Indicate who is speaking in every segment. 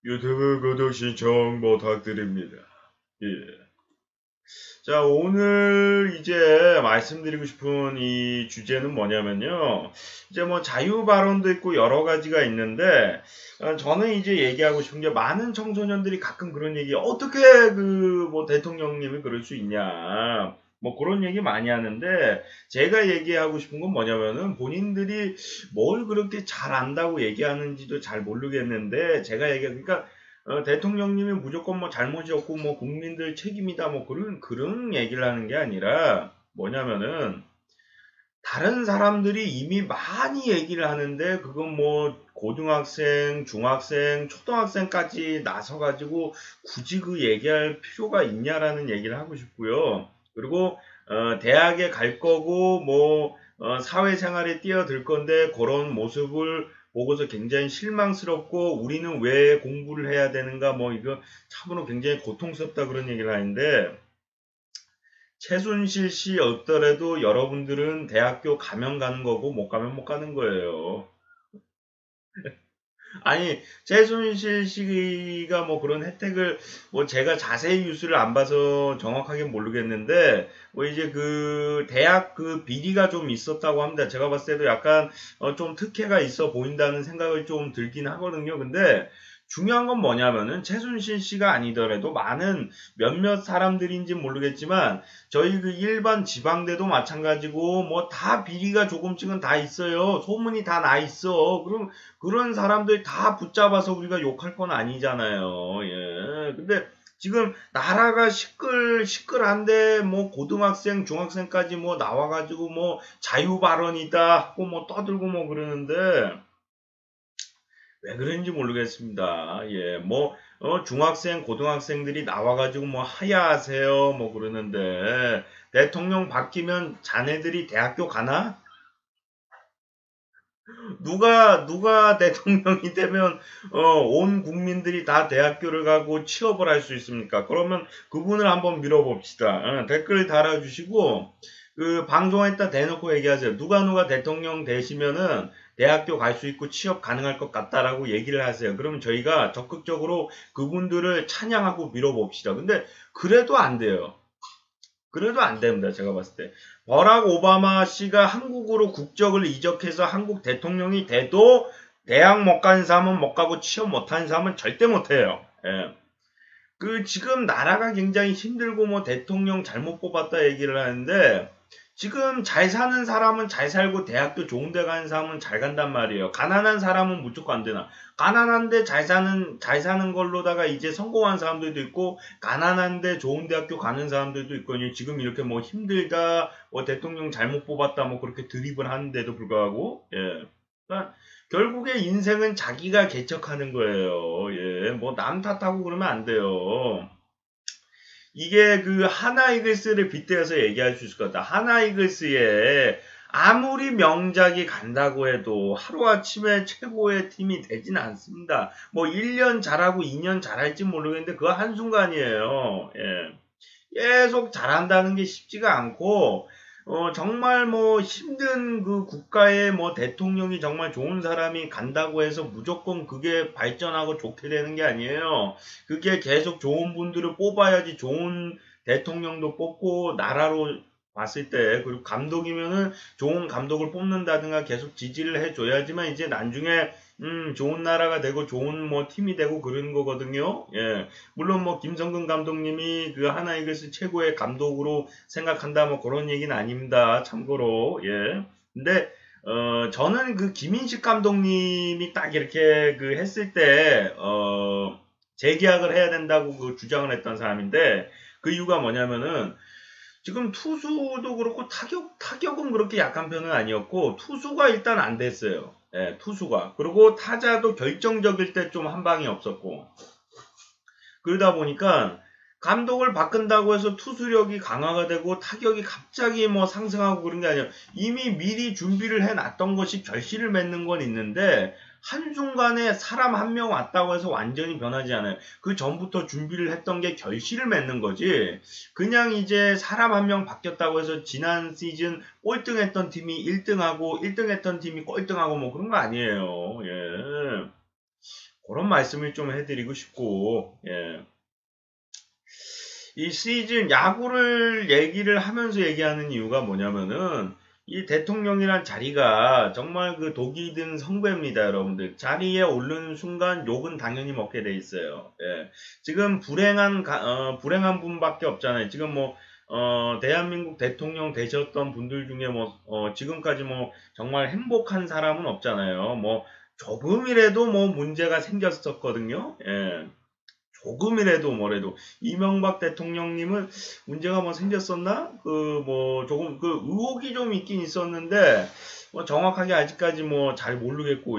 Speaker 1: 유튜브 구독 신청 부탁드립니다. 예. 자, 오늘 이제 말씀드리고 싶은 이 주제는 뭐냐면요. 이제 뭐 자유 발언도 있고 여러 가지가 있는데, 저는 이제 얘기하고 싶은 게 많은 청소년들이 가끔 그런 얘기, 어떻게 뭐 대통령님이 그럴 수 있냐. 뭐 그런 얘기 많이 하는데, 제가 얘기하고 싶은 건 뭐냐면은 본인들이 뭘 그렇게 잘 안다고 얘기하는지도 잘 모르겠는데, 제가 그러니까 대통령님이 무조건 뭐 잘못이 없고 뭐 국민들 책임이다 뭐 그런 얘기를 하는 게 아니라 뭐냐면은 다른 사람들이 이미 많이 얘기를 하는데 그건 뭐 고등학생, 중학생, 초등학생까지 나서가지고 굳이 그 얘기할 필요가 있냐라는 얘기를 하고 싶고요. 그리고 대학에 갈 거고 뭐 사회생활에 뛰어들 건데 그런 모습을 보고서 굉장히 실망스럽고 우리는 왜 공부를 해야 되는가 뭐 이거 참으로 굉장히 고통스럽다 그런 얘기를 하는데 최순실 씨 없더라도 여러분들은 대학교 가면 가는 거고 못 가면 못 가는 거예요. 아니, 최순실 씨가 뭐 그런 혜택을, 뭐 제가 자세히 뉴스를 안 봐서 정확하게 모르겠는데, 뭐 이제 그 대학 그 비리가 좀 있었다고 합니다. 제가 봤을 때도 약간 좀 특혜가 있어 보인다는 생각을 좀 들긴 하거든요. 근데 중요한 건 뭐냐면은 최순실 씨가 아니더라도 많은 몇몇 사람들인지 모르겠지만 저희 그 일반 지방대도 마찬가지고 뭐 다 비리가 조금씩은 다 있어요. 소문이 다 나 있어. 그럼 그런 사람들 다 붙잡아서 우리가 욕할 건 아니잖아요. 예. 근데 지금 나라가 시끌한데 뭐 고등학생, 중학생까지 뭐 나와가지고 뭐 자유 발언이다 하고 뭐 떠들고 뭐 그러는데 왜 그런지 모르겠습니다. 예, 뭐 중학생, 고등학생들이 나와가지고 뭐 하야하세요 뭐 그러는데 대통령 바뀌면 자네들이 대학교 가나? 누가 대통령이 되면 온 국민들이 다 대학교를 가고 취업을 할 수 있습니까? 그러면 그분을 한번 밀어봅시다. 댓글 달아주시고 그 방송에다 대놓고 얘기하세요. 누가 대통령 되시면은 대학교 갈 수 있고 취업 가능할 것 같다라고 얘기를 하세요. 그러면 저희가 적극적으로 그분들을 찬양하고 밀어봅시다. 근데 그래도 안 돼요. 그래도 안 됩니다. 제가 봤을 때. 버락 오바마 씨가 한국으로 국적을 이적해서 한국 대통령이 돼도 대학 못 간 사람은 못 가고 취업 못하는 사람은 절대 못해요. 예. 그 지금 나라가 굉장히 힘들고 뭐 대통령 잘못 뽑았다 얘기를 하는데 지금 잘 사는 사람은 잘 살고 대학도 좋은 데 가는 사람은 잘 간단 말이에요. 가난한 사람은 무조건 안 되나. 가난한데 잘 사는 걸로다가 이제 성공한 사람들도 있고 가난한데 좋은 대학교 가는 사람들도 있거든요. 지금 이렇게 뭐 힘들다, 뭐 대통령 잘못 뽑았다, 뭐 그렇게 드립을 하는데도 불구하고, 예. 그러니까 결국에 인생은 자기가 개척하는 거예요. 예, 뭐 남 탓하고 그러면 안 돼요. 이게 그 하나 이글스를 빗대어서 얘기할 수 있을 것 같다. 하나 이글스에 아무리 명작이 간다고 해도 하루아침에 최고의 팀이 되진 않습니다. 뭐 1년 잘하고 2년 잘할지 모르겠는데 그거 한순간이에요. 예. 계속 잘한다는 게 쉽지가 않고 정말 뭐 힘든 그 국가에 뭐 대통령이 정말 좋은 사람이 간다고 해서 무조건 그게 발전하고 좋게 되는 게 아니에요. 그게 계속 좋은 분들을 뽑아야지 좋은 대통령도 뽑고 나라로 봤을 때 그리고 감독이면은 좋은 감독을 뽑는다든가 계속 지지를 해줘야지만 이제 나중에 좋은 나라가 되고 좋은 뭐 팀이 되고 그러는 거거든요. 예. 물론 뭐 김성근 감독님이 그 하나이글스 최고의 감독으로 생각한다 뭐 그런 얘기는 아닙니다. 참고로 예. 근데 저는 그 김인식 감독님이 딱 이렇게 그 했을 때 재계약을 해야 된다고 그 주장을 했던 사람인데 그 이유가 뭐냐면은 지금 투수도 그렇고 타격은 그렇게 약한 편은 아니었고 투수가 일단 안 됐어요. 예, 투수가. 그리고 타자도 결정적일 때 좀 한 방이 없었고 그러다 보니까 감독을 바꾼다고 해서 투수력이 강화가 되고 타격이 갑자기 뭐 상승하고 그런 게 아니라 이미 미리 준비를 해놨던 것이 결실을 맺는 건 있는데 한순간에 사람 한 명 왔다고 해서 완전히 변하지 않아요. 그 전부터 준비를 했던 게 결실을 맺는 거지. 그냥 이제 사람 한 명 바뀌었다고 해서 지난 시즌 꼴등했던 팀이 1등하고 1등했던 팀이 꼴등하고 뭐 그런 거 아니에요. 예. 그런 말씀을 좀 해드리고 싶고, 예. 이 시즌 야구를 얘기를 하면서 얘기하는 이유가 뭐냐면은 이 대통령이란 자리가 정말 그 독이 든 성배입니다, 여러분들. 자리에 오르는 순간 욕은 당연히 먹게 돼 있어요. 예. 지금 불행한 분밖에 없잖아요. 지금 뭐 대한민국 대통령 되셨던 분들 중에 지금까지 뭐 정말 행복한 사람은 없잖아요. 뭐 조금이라도 뭐 문제가 생겼었거든요. 예. 조금이라도 뭐래도 이명박 대통령님은 문제가 뭐 생겼었나? 그 뭐 조금 그 의혹이 좀 있긴 있었는데 뭐 정확하게 아직까지 뭐 잘 모르겠고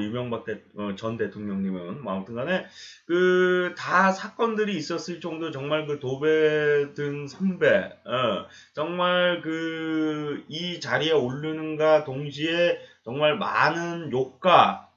Speaker 1: 전 대통령님은 뭐 아무튼간에 그 다 사건들이 있었을 정도 정말 그 도배든 선배 정말 그 이 자리에 오르는가 동시에 정말 많은 욕과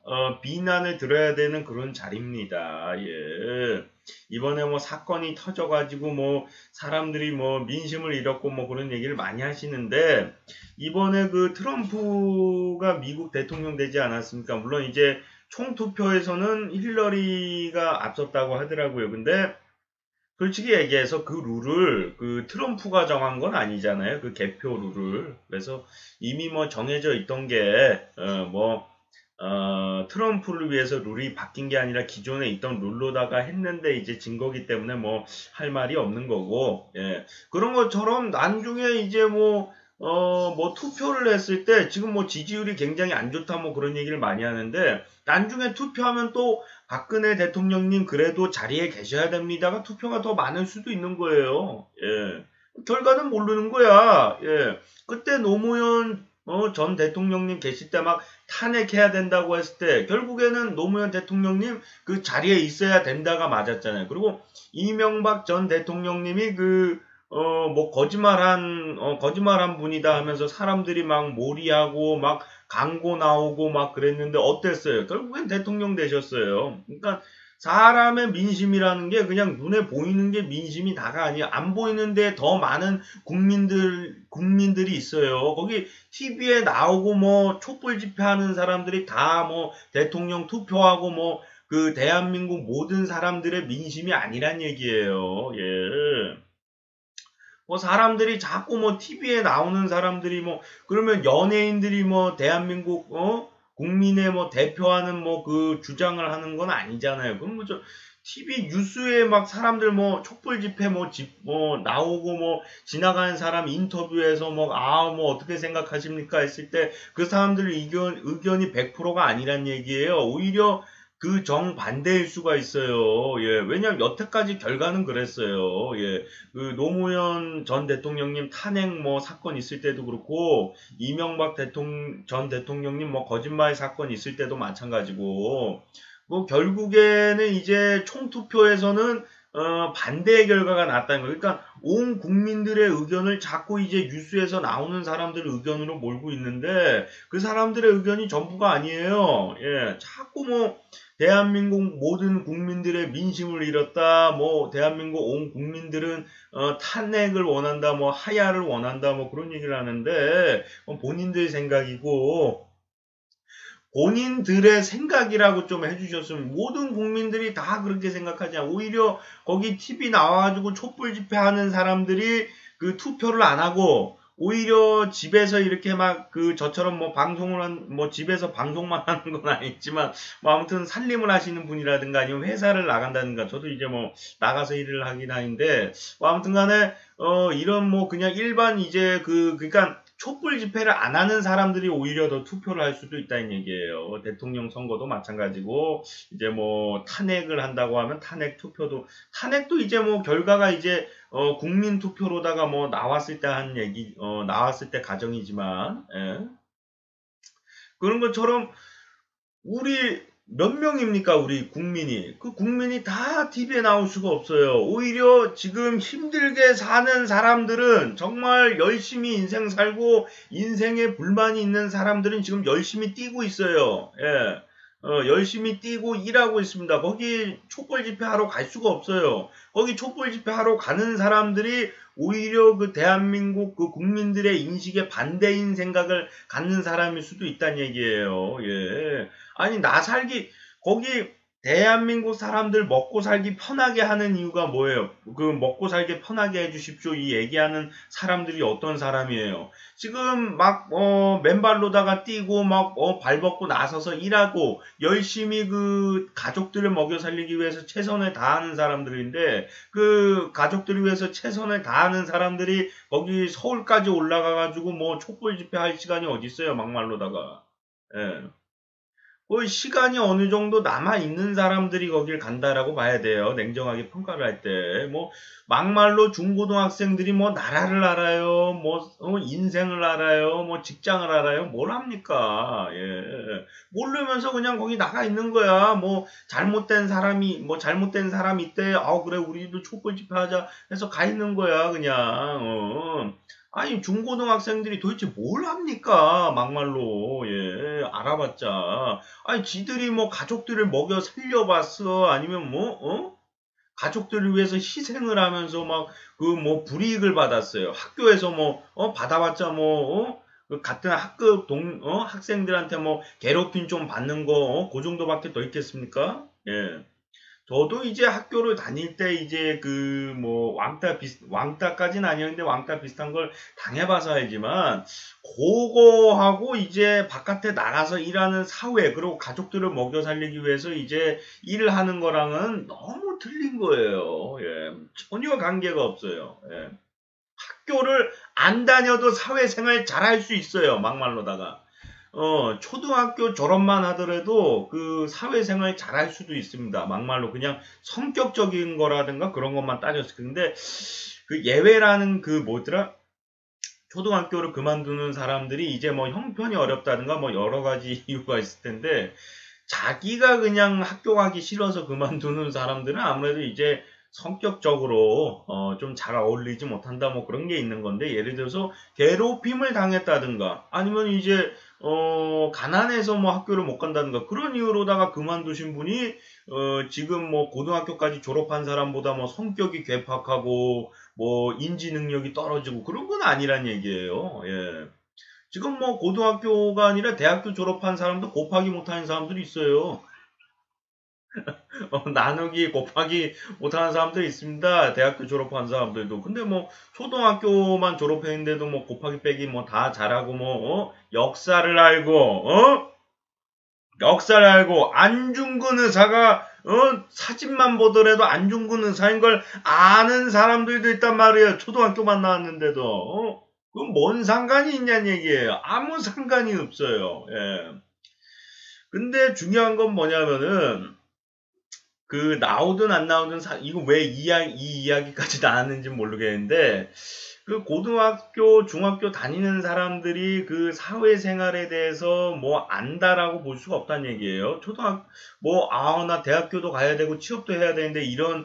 Speaker 1: 비난을 들어야 되는 그런 자리입니다. 예. 이번에 뭐 사건이 터져가지고 뭐 사람들이 뭐 민심을 잃었고 뭐 그런 얘기를 많이 하시는데 이번에 그 트럼프가 미국 대통령 되지 않았습니까? 물론 이제 총투표에서는 힐러리가 앞섰다고 하더라고요. 근데 솔직히 얘기해서 그 룰을 그 트럼프가 정한 건 아니잖아요. 그 개표 룰을. 그래서 이미 뭐 정해져 있던 게, 트럼프를 위해서 룰이 바뀐 게 아니라 기존에 있던 룰로다가 했는데 이제 진 거기 때문에 뭐 할 말이 없는 거고, 예. 그런 것처럼 나중에 이제 투표를 했을 때 지금 뭐 지지율이 굉장히 안 좋다 뭐 그런 얘기를 많이 하는데 나중에 투표하면 또 박근혜 대통령님 그래도 자리에 계셔야 됩니다가 투표가 더 많을 수도 있는 거예요. 예. 결과는 모르는 거야. 예. 그때 노무현 전 대통령님 계실 때 막 탄핵해야 된다고 했을 때 결국에는 노무현 대통령님 그 자리에 있어야 된다가 맞았잖아요. 그리고 이명박 전 대통령님이 거짓말한 분이다 하면서 사람들이 막 몰이하고 막 광고 나오고 막 그랬는데 어땠어요? 결국엔 대통령 되셨어요. 그러니까 사람의 민심이라는 게 그냥 눈에 보이는 게 민심이 다가 아니야. 안 보이는데 더 많은 국민들이 있어요. 거기 TV에 나오고 뭐 촛불 집회하는 사람들이 다 뭐 대통령 투표하고 뭐 그 대한민국 모든 사람들의 민심이 아니란 얘기예요. 예. 뭐 사람들이 자꾸 뭐 TV에 나오는 사람들이 뭐 그러면 연예인들이 뭐 대한민국 국민의 뭐 대표하는 뭐 그 주장을 하는 건 아니잖아요. 그럼 뭐저 TV 뉴스에 막 사람들 뭐 촛불 집회 뭐 나오고 뭐 지나가는 사람 인터뷰에서 뭐 어떻게 생각하십니까 했을 때 그 사람들 의견이 100%가 아니란 얘기예요. 오히려 그 정반대일 수가 있어요. 예. 왜냐면 여태까지 결과는 그랬어요. 예. 그 노무현 전 대통령님 탄핵 뭐 사건 있을 때도 그렇고 이명박 전 대통령님 뭐 거짓말 사건 있을 때도 마찬가지고 뭐 결국에는 이제 총투표에서는 반대의 결과가 났다는 거예요. 그러니까 온 국민들의 의견을 자꾸 이제 뉴스에서 나오는 사람들 의견으로 몰고 있는데 그 사람들의 의견이 전부가 아니에요. 예, 자꾸 뭐 대한민국 모든 국민들의 민심을 잃었다. 뭐 대한민국 온 국민들은 탄핵을 원한다. 뭐 하야를 원한다. 뭐 그런 얘기를 하는데 본인들 생각이고 본인들의 생각이라고 좀 해주셨으면 모든 국민들이 다 그렇게 생각하지 않아. 오히려 거기 TV 나와가지고 촛불 집회하는 사람들이 그 투표를 안 하고 오히려 집에서 이렇게 막 저처럼 뭐 집에서 방송만 하는 건 아니지만 뭐 아무튼 살림을 하시는 분이라든가 아니면 회사를 나간다든가 저도 이제 뭐 나가서 일을 하긴 하는데 뭐 아무튼 간에 이런 뭐 그냥 일반 이제 그러니까 촛불 집회를 안 하는 사람들이 오히려 더 투표를 할 수도 있다는 얘기예요. 대통령 선거도 마찬가지고 이제 뭐 탄핵을 한다고 하면 탄핵도 이제 뭐 결과가 이제 국민 투표로다가 뭐 나왔을 때 한 얘기 나왔을 때 가정이지만 예. 그런 것처럼 우리 몇 명입니까? 우리 국민이. 그 국민이 다 TV에 나올 수가 없어요. 오히려 지금 힘들게 사는 사람들은 정말 열심히 인생 살고 인생에 불만이 있는 사람들은 지금 열심히 뛰고 있어요. 예. 열심히 뛰고 일하고 있습니다. 거기 촛불 집회하러 갈 수가 없어요. 거기 촛불 집회하러 가는 사람들이 오히려 그 대한민국 그 국민들의 인식에 반대인 생각을 갖는 사람일 수도 있다는 얘기예요. 예. 아니, 거기 대한민국 사람들 먹고 살기 편하게 하는 이유가 뭐예요? 그 먹고 살기 편하게 해주십시오. 이 얘기하는 사람들이 어떤 사람이에요? 지금 막 맨발로다가 뛰고 막 발 벗고 나서서 일하고 열심히 그 가족들을 먹여 살리기 위해서 최선을 다하는 사람들인데 그 가족들을 위해서 최선을 다하는 사람들이 거기 서울까지 올라가 가지고 뭐 촛불 집회할 시간이 어디 있어요? 막말로다가. 예. 그 시간이 어느 정도 남아있는 사람들이 거길 간다라고 봐야 돼요. 냉정하게 평가를 할 때. 뭐, 막말로 중고등학생들이 뭐, 나라를 알아요. 뭐, 인생을 알아요. 뭐, 직장을 알아요. 뭘 합니까? 예. 모르면서 그냥 거기 나가 있는 거야. 뭐, 잘못된 사람이 있대. 그래, 우리도 촛불 집회하자 해서 가 있는 거야, 그냥. 아니 중고등학생들이 도대체 뭘 합니까? 막말로 알아봤자 아니 지들이 뭐 가족들을 먹여 살려봤어 아니면 가족들을 위해서 희생을 하면서 막 그 뭐 불이익을 받았어요. 학교에서 받아봤자 그 같은 학급 학생들한테 뭐 괴롭힘 좀 받는 거 그 정도밖에 더 있겠습니까? 예. 저도 이제 학교를 다닐 때 이제 그 뭐 왕따까지는 아니었는데 왕따 비슷한 걸 당해봐서 알지만 그거하고 이제 바깥에 나가서 일하는 사회 그리고 가족들을 먹여 살리기 위해서 이제 일을 하는 거랑은 너무 틀린 거예요. 예. 전혀 관계가 없어요. 예. 학교를 안 다녀도 사회생활 잘할 수 있어요. 막말로다가. 초등학교 졸업만 하더라도 그 사회생활 잘할 수도 있습니다. 막말로 그냥 성격적인 거라든가 그런 것만 따졌을 텐데 그 예외라는 그 뭐더라? 초등학교를 그만두는 사람들이 이제 뭐 형편이 어렵다든가 뭐 여러 가지 이유가 있을 텐데 자기가 그냥 학교 가기 싫어서 그만두는 사람들은 아무래도 이제 성격적으로 좀 잘 어울리지 못한다 뭐 그런 게 있는 건데 예를 들어서 괴롭힘을 당했다든가 아니면 이제 가난해서 뭐 학교를 못 간다든가 그런 이유로다가 그만두신 분이 지금 뭐 고등학교까지 졸업한 사람보다 뭐 성격이 괴팍하고 뭐 인지 능력이 떨어지고 그런 건 아니란 얘기예요. 예. 지금 뭐 고등학교가 아니라 대학교 졸업한 사람도 곱하기 못하는 사람들이 있어요. 나누기 곱하기 못하는 사람들이 있습니다. 대학교 졸업한 사람들도. 근데 뭐 초등학교만 졸업했는데도 뭐 곱하기 빼기 뭐 다 잘하고 역사를 알고 역사를 알고 안중근 의사가 사진만 보더라도 안중근 의사인 걸 아는 사람들도 있단 말이에요. 초등학교만 나왔는데도 그건 뭔 상관이 있냐는 얘기예요. 아무 상관이 없어요. 예. 근데 중요한 건 뭐냐면은 그 나오든 안 나오든 이거 왜 이 이야기까지 나왔는지 모르겠는데 그 고등학교, 중학교 다니는 사람들이 그 사회생활에 대해서 뭐 안다라고 볼 수가 없다는 얘기예요. 나 대학교도 가야 되고 취업도 해야 되는데 이런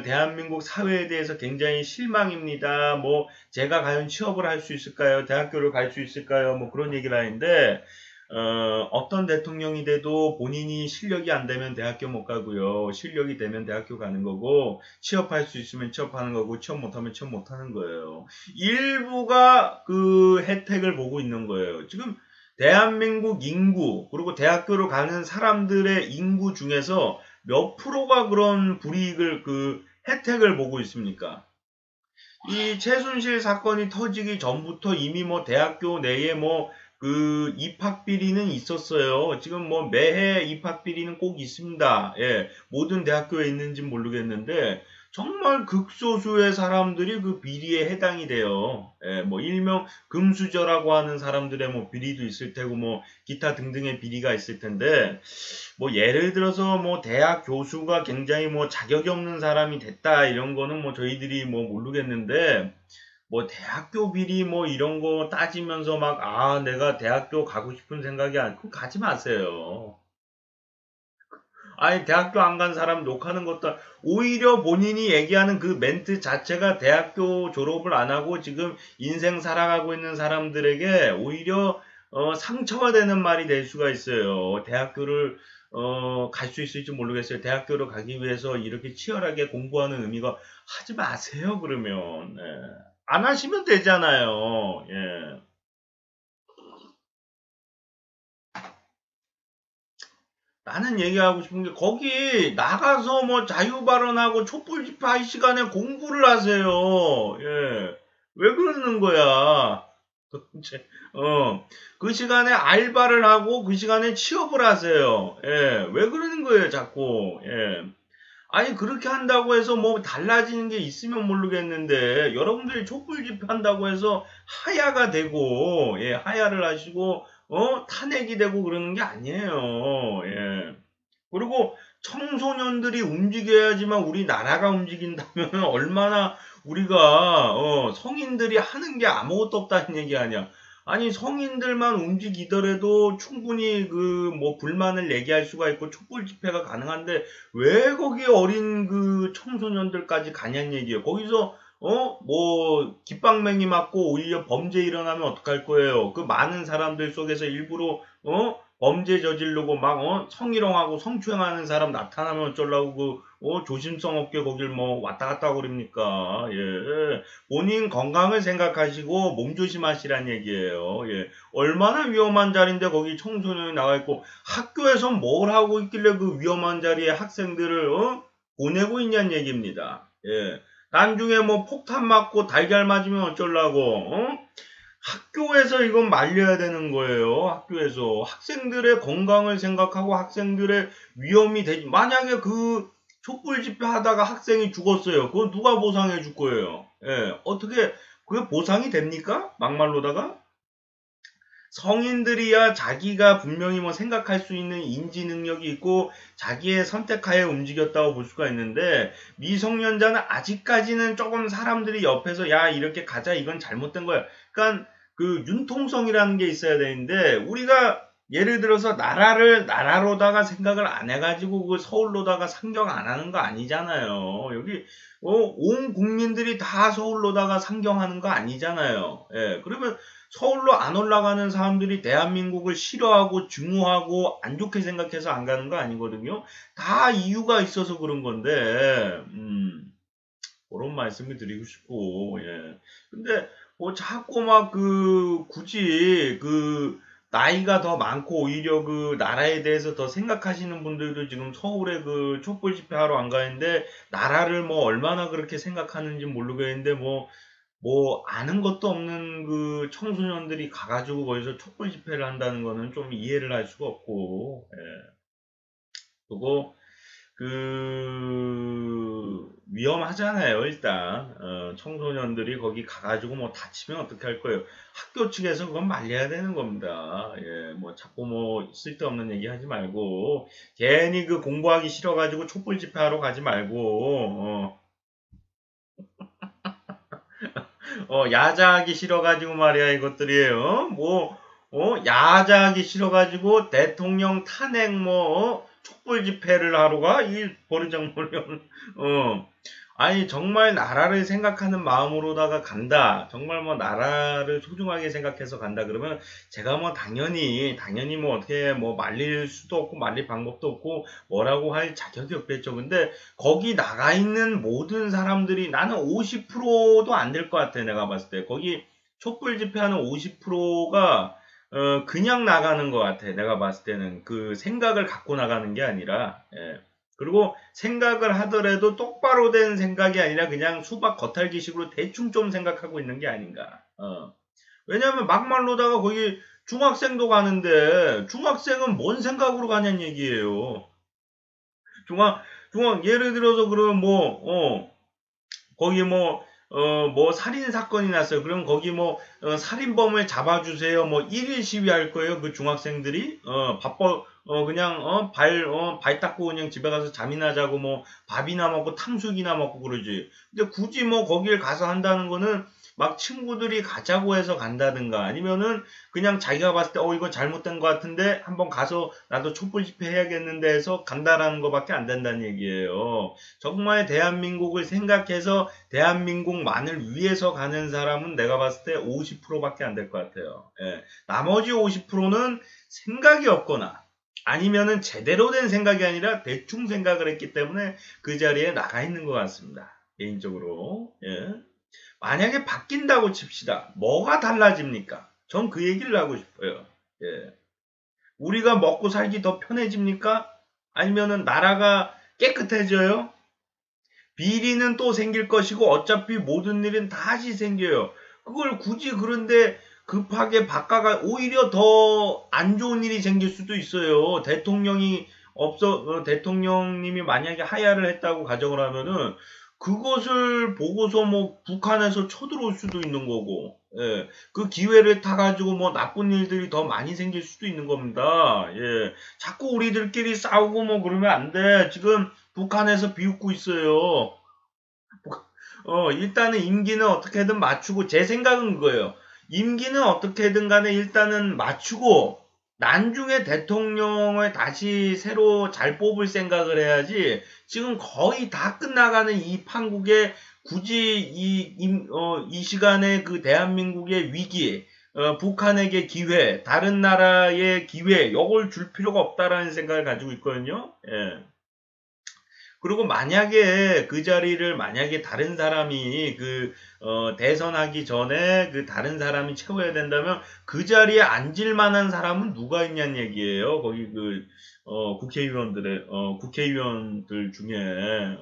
Speaker 1: 대한민국 사회에 대해서 굉장히 실망입니다. 뭐 제가 과연 취업을 할 수 있을까요? 대학교를 갈 수 있을까요? 뭐 그런 얘기를 하는데 어떤 대통령이 돼도 본인이 실력이 안 되면 대학교 못 가고요. 실력이 되면 대학교 가는 거고, 취업할 수 있으면 취업하는 거고, 취업 못하면 취업 못하는 거예요. 일부가 그 혜택을 보고 있는 거예요. 지금 대한민국 인구, 그리고 대학교를 가는 사람들의 인구 중에서 몇 프로가 그런 불이익을, 그 혜택을 보고 있습니까? 이 최순실 사건이 터지기 전부터 이미 뭐 대학교 내에 뭐 그 입학 비리는 있었어요. 지금 뭐 매해 입학 비리는 꼭 있습니다. 예. 모든 대학교에 있는지 모르겠는데 정말 극소수의 사람들이 그 비리에 해당이 돼요. 예. 뭐 일명 금수저라고 하는 사람들의 뭐 비리도 있을 테고 뭐 기타 등등의 비리가 있을 텐데 뭐 예를 들어서 뭐 대학 교수가 굉장히 뭐 자격이 없는 사람이 됐다 이런 거는 뭐 저희들이 뭐 모르겠는데 뭐 대학교 비리 뭐 이런 거 따지면서 막 내가 대학교 가고 싶은 생각이 않고 가지 마세요. 아니 대학교 안 간 사람 욕하는 것도 오히려 본인이 얘기하는 그 멘트 자체가 대학교 졸업을 안 하고 지금 인생 살아가고 있는 사람들에게 오히려 상처가 되는 말이 될 수가 있어요. 대학교를 갈 수 있을지 모르겠어요. 대학교를 가기 위해서 이렇게 치열하게 공부하는 의미가 하지 마세요. 그러면 안 하시면 되잖아요. 예. 나는 얘기하고 싶은 게 거기 나가서 뭐 자유 발언하고 촛불 집회할 시간에 공부를 하세요. 예. 왜 그러는 거야? 도대체, 그 시간에 알바를 하고 그 시간에 취업을 하세요. 예. 왜 그러는 거예요, 자꾸. 예. 아니, 그렇게 한다고 해서 뭐 달라지는 게 있으면 모르겠는데, 여러분들이 촛불 집회한다고 해서 하야가 되고, 예, 하야를 하시고, 탄핵이 되고 그러는 게 아니에요. 예. 그리고 청소년들이 움직여야지만 우리나라가 움직인다면 얼마나 우리가 성인들이 하는 게 아무것도 없다는 얘기 아니야. 아니 성인들만 움직이더라도 충분히 그 뭐 불만을 얘기할 수가 있고 촛불 집회가 가능한데 왜 거기 어린 그 청소년들까지 가냐는 얘기예요. 거기서 뭐 깃방맹이 맞고 오히려 범죄 일어나면 어떡할 거예요. 그 많은 사람들 속에서 일부러 범죄 저지르고 막 성희롱하고 성추행하는 사람 나타나면 어쩌려고 조심성 없게 거길 뭐 왔다 갔다 그럽니까. 예. 본인 건강을 생각하시고 몸조심하시란 얘기예요. 예. 얼마나 위험한 자리인데 거기 청소년이 나와 있고 학교에서 뭘 하고 있길래 그 위험한 자리에 학생들을 보내고 있냐는 얘기입니다. 예. 나중에 뭐 폭탄 맞고 달걀 맞으면 어쩌려고 학교에서 이건 말려야 되는 거예요. 학교에서 학생들의 건강을 생각하고 학생들의 위험이 되지. 만약에 그 촛불 집회 하다가 학생이 죽었어요. 그건 누가 보상해 줄 거예요? 예, 어떻게 그게 보상이 됩니까? 막말로다가 성인들이야 자기가 분명히 뭐 생각할 수 있는 인지 능력이 있고 자기의 선택하에 움직였다고 볼 수가 있는데 미성년자는 아직까지는 조금 사람들이 옆에서 야 이렇게 가자 이건 잘못된 거야. 그러니까 그 융통성이라는 게 있어야 되는데 우리가 예를 들어서 나라를 나라로다가 생각을 안 해가지고 그 서울로다가 상경 안 하는 거 아니잖아요. 여기 온 국민들이 다 서울로다가 상경하는 거 아니잖아요. 예, 그러면 서울로 안 올라가는 사람들이 대한민국을 싫어하고 증오하고 안 좋게 생각해서 안 가는 거 아니거든요. 다 이유가 있어서 그런 건데, 그런 말씀을 드리고 싶고, 예. 근데 뭐 자꾸 막 굳이 나이가 더 많고 오히려 그 나라에 대해서 더 생각하시는 분들도 지금 서울에 그 촛불 집회하러 안 가는데 나라를 뭐 얼마나 그렇게 생각하는지 모르겠는데 뭐 아는 것도 없는 그 청소년들이 가가지고 거기서 촛불 집회를 한다는 거는 좀 이해를 할 수가 없고, 예. 그리고 위험하잖아요. 일단 청소년들이 거기 가가지고 뭐 다치면 어떻게 할 거예요? 학교 측에서 그건 말려야 되는 겁니다. 예, 뭐 자꾸 뭐 쓸데없는 얘기 하지 말고 괜히 그 공부하기 싫어가지고 촛불 집회하러 가지 말고 야자하기 싫어가지고 말이야, 이것들이에요. 야자하기 싫어가지고 대통령 탄핵 촛불 집회를 하러 가? 이 버르장머리는, 아니, 정말 나라를 생각하는 마음으로다가 간다. 정말 뭐 나라를 소중하게 생각해서 간다. 그러면 제가 뭐 당연히 뭐 어떻게 뭐 말릴 수도 없고 말릴 방법도 없고 뭐라고 할 자격이 없겠죠. 근데 거기 나가 있는 모든 사람들이 나는 50%도 안 될 것 같아. 내가 봤을 때. 거기 촛불 집회하는 50%가 그냥 나가는 것 같아. 내가 봤을 때는 그 생각을 갖고 나가는 게 아니라, 예. 그리고 생각을 하더라도 똑바로 된 생각이 아니라 그냥 수박 겉핥기식으로 대충 좀 생각하고 있는 게 아닌가. 왜냐하면 막말로다가 거기 중학생도 가는데 중학생은 뭔 생각으로 가냐는 얘기예요. 예를 들어서 그러면 거기 뭐 살인 사건이 났어요. 그럼 거기 살인범을 잡아주세요. 뭐 1일 시위할 거예요. 그 중학생들이 그냥 발 닦고 그냥 집에 가서 잠이나 자고 뭐 밥이나 먹고 탕수육이나 먹고 그러지. 근데 굳이 뭐 거길 가서 한다는 거는 막 친구들이 가자고 해서 간다든가 아니면은 그냥 자기가 봤을 때 이거 잘못된 것 같은데 한번 가서 나도 촛불 집회 해야겠는데 해서 간다라는 것밖에 안 된다는 얘기예요. 정말 대한민국을 생각해서 대한민국만을 위해서 가는 사람은 내가 봤을 때 50%밖에 안 될 것 같아요. 예. 나머지 50%는 생각이 없거나 아니면은 제대로 된 생각이 아니라 대충 생각을 했기 때문에 그 자리에 나가 있는 것 같습니다. 개인적으로. 예. 만약에 바뀐다고 칩시다. 뭐가 달라집니까? 전 그 얘기를 하고 싶어요. 예. 우리가 먹고 살기 더 편해집니까? 아니면은 나라가 깨끗해져요? 비리는 또 생길 것이고 어차피 모든 일은 다시 생겨요. 그걸 굳이 그런데 급하게 바꿔가 오히려 더 안 좋은 일이 생길 수도 있어요. 대통령님이 만약에 하야를 했다고 가정을 하면은 그것을 보고서 뭐 북한에서 쳐들어올 수도 있는 거고, 예. 그 기회를 타가지고 뭐 나쁜 일들이 더 많이 생길 수도 있는 겁니다. 예. 자꾸 우리들끼리 싸우고 뭐 그러면 안 돼. 지금 북한에서 비웃고 있어요. 일단은 임기는 어떻게든 맞추고, 제 생각은 그거예요. 임기는 어떻게든 간에 일단은 맞추고, 나중에 대통령을 다시 새로 잘 뽑을 생각을 해야지, 지금 거의 다 끝나가는 이 판국에 굳이 이 시간에 그 대한민국의 위기, 북한에게 기회, 다른 나라의 기회, 이걸 줄 필요가 없다라는 생각을 가지고 있거든요. 예. 그리고 만약에 그 자리를 만약에 다른 사람이 대선하기 전에 그 다른 사람이 채워야 된다면 그 자리에 앉을 만한 사람은 누가 있냐는 얘기예요. 거기 국회의원들 중에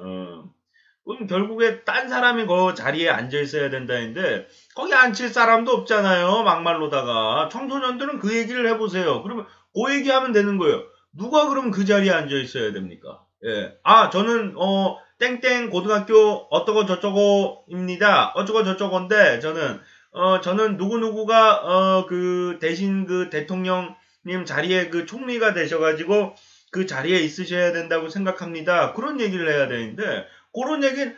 Speaker 1: 그럼 결국에 딴 사람이 그 자리에 앉아 있어야 된다는데 거기 앉힐 사람도 없잖아요. 막말로다가 청소년들은 그 얘기를 해보세요. 그러면 그 얘기하면 되는 거예요. 누가 그럼 그 자리에 앉아 있어야 됩니까? 예. 저는 땡땡 고등학교 어떠고 저쩌고입니다. 어쩌고 저쩌고인데 저는 누구누구가 그 대신 그 대통령님 자리에 그 총리가 되셔가지고 그 자리에 있으셔야 된다고 생각합니다. 그런 얘기를 해야 되는데 그런 얘기는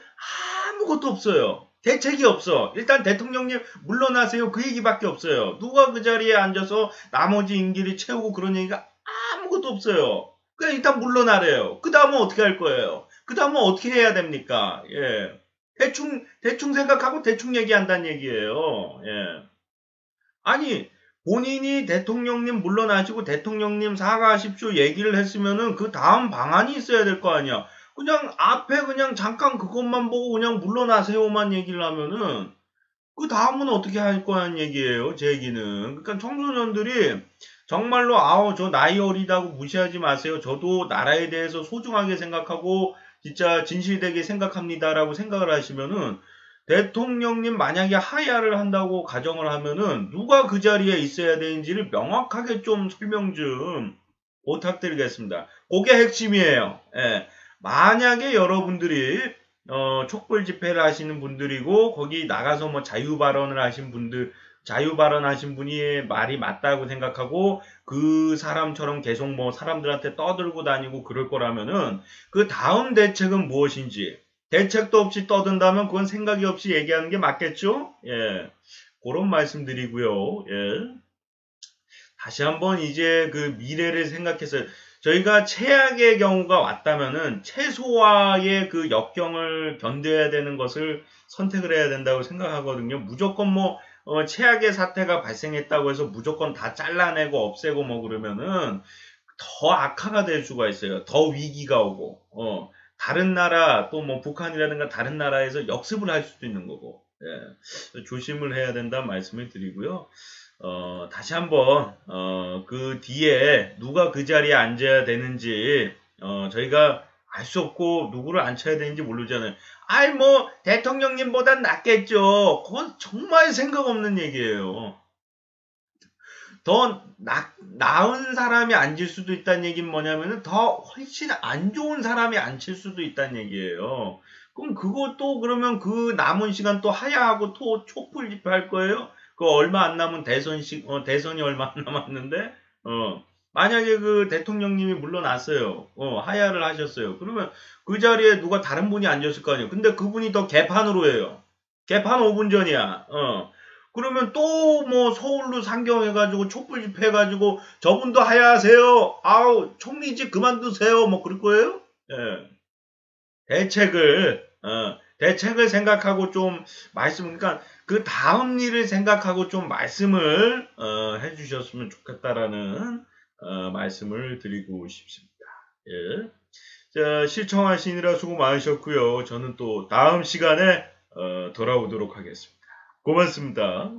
Speaker 1: 아무것도 없어요. 대책이 없어. 일단 대통령님 물러나세요. 그 얘기밖에 없어요. 누가 그 자리에 앉아서 나머지 임기를 채우고 그런 얘기가 아무것도 없어요. 그냥 일단 물러나래요. 그 다음은 어떻게 할 거예요? 그 다음은 어떻게 해야 됩니까? 예. 대충 생각하고 대충 얘기한다는 얘기예요. 예. 아니, 본인이 대통령님 물러나시고 대통령님 사과하십시오 얘기를 했으면은 그 다음 방안이 있어야 될 거 아니야. 그냥 앞에 그냥 잠깐 그것만 보고 그냥 물러나세요만 얘기를 하면은 그 다음은 어떻게 할 거냐는 얘기예요. 제 얘기는. 그러니까 청소년들이 정말로 저 나이 어리다고 무시하지 마세요. 저도 나라에 대해서 소중하게 생각하고 진짜 진실되게 생각합니다라고 생각을 하시면은 대통령님 만약에 하야를 한다고 가정을 하면은 누가 그 자리에 있어야 되는지를 명확하게 좀 설명 좀 부탁드리겠습니다. 그게 핵심이에요. 예. 만약에 여러분들이 촛불 집회를 하시는 분들이고 거기 나가서 뭐 자유 발언을 하신 분들 자유 발언하신 분이 말이 맞다고 생각하고 그 사람처럼 계속 뭐 사람들한테 떠들고 다니고 그럴 거라면은 그 다음 대책은 무엇인지 대책도 없이 떠든다면 그건 생각이 없이 얘기하는 게 맞겠죠? 예. 그런 말씀드리고요. 예. 다시 한번 이제 그 미래를 생각해서 저희가 최악의 경우가 왔다면은 최소화의 그 역경을 견뎌야 되는 것을 선택을 해야 된다고 생각하거든요. 무조건 뭐 최악의 사태가 발생했다고 해서 무조건 다 잘라내고 없애고 뭐 그러면은 더 악화가 될 수가 있어요. 더 위기가 오고 다른 나라 또 뭐 북한이라든가 다른 나라에서 역습을 할 수도 있는 거고 조심을 해야 된다는 말씀을 드리고요. 다시 한번, 그 뒤에 누가 그 자리에 앉아야 되는지, 저희가 알 수 없고 누구를 앉혀야 되는지 모르잖아요. 아이, 뭐, 대통령님보단 낫겠죠. 그건 정말 생각 없는 얘기예요. 더 나은 사람이 앉을 수도 있다는 얘기는 뭐냐면은 더 훨씬 안 좋은 사람이 앉힐 수도 있다는 얘기예요. 그럼 그것도 그러면 그 남은 시간 또 하야하고 또 촛불 집회할 거예요? 그 얼마 안 남은 대선이 얼마 안 남았는데, 만약에 그 대통령님이 물러났어요. 하야를 하셨어요. 그러면 그 자리에 누가 다른 분이 앉았을 거 아니에요. 근데 그분이 더 개판으로 해요. 개판 5분 전이야. 그러면 또 뭐 서울로 상경해가지고 촛불 집회해가지고 저분도 하야하세요. 아우 총리직 그만두세요. 뭐 그럴 거예요? 예. 대책을 생각하고 좀 그러니까 그 다음 일을 생각하고 좀 말씀을 해주셨으면 좋겠다라는 말씀을 드리고 싶습니다. 예. 자, 시청하시느라 수고 많으셨고요. 저는 또 다음 시간에 돌아오도록 하겠습니다. 고맙습니다.